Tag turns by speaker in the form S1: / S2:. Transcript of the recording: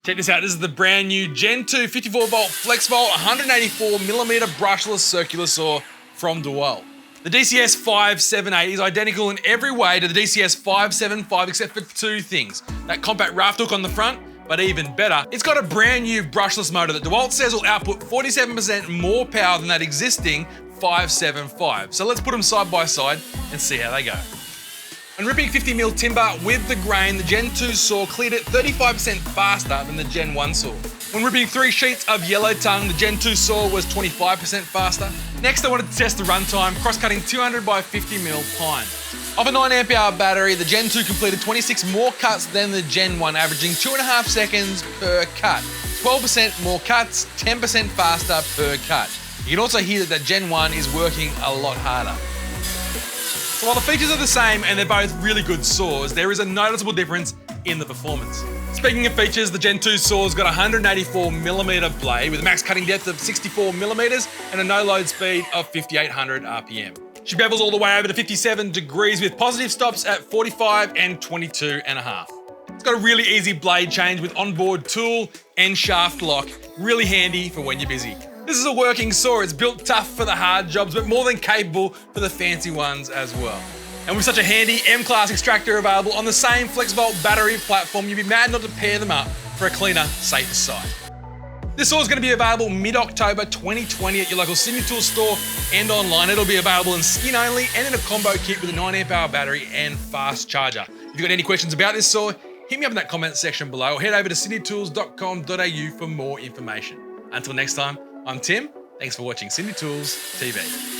S1: Check this out, this is the brand new Gen 2 54-volt Flexvolt 184mm brushless circular saw from Dewalt. The DCS578 is identical in every way to the DCS575 except for two things. That compact raft hook on the front, but even better, it's got a brand new brushless motor that Dewalt says will output 47% more power than that existing 575. So let's put them side by side and see how they go. When ripping 50mm timber with the grain, the Gen 2 saw cleared it 35% faster than the Gen 1 saw. When ripping 3 sheets of yellow tongue, the Gen 2 saw was 25% faster. Next, I wanted to test the runtime, cross-cutting 200 by 50mm pine. Off a 9Ah battery, the Gen 2 completed 26 more cuts than the Gen 1, averaging 2.5 seconds per cut. 12% more cuts, 10% faster per cut. You can also hear that the Gen 1 is working a lot harder. So while the features are the same and they're both really good saws, there is a noticeable difference in the performance. Speaking of features, the Gen 2 saw's got a 184mm blade with a max cutting depth of 64mm and a no-load speed of 5800 RPM. She bevels all the way over to 57 degrees with positive stops at 45 and 22.5. It's got a really easy blade change with onboard tool and shaft lock, really handy for when you're busy. This is a working saw, it's built tough for the hard jobs, but more than capable for the fancy ones as well. And with such a handy M-Class extractor available on the same Flexvolt battery platform, you'd be mad not to pair them up for a cleaner, safer side. This saw is going to be available mid-October 2020 at your local Sydney Tool store and online. It'll be available in skin only and in a combo kit with a 9Ah battery and fast charger. If you've got any questions about this saw, hit me up in that comment section below or head over to sydneytools.com.au for more information. Until next time, I'm Tim. Thanks for watching Sydney Tools TV.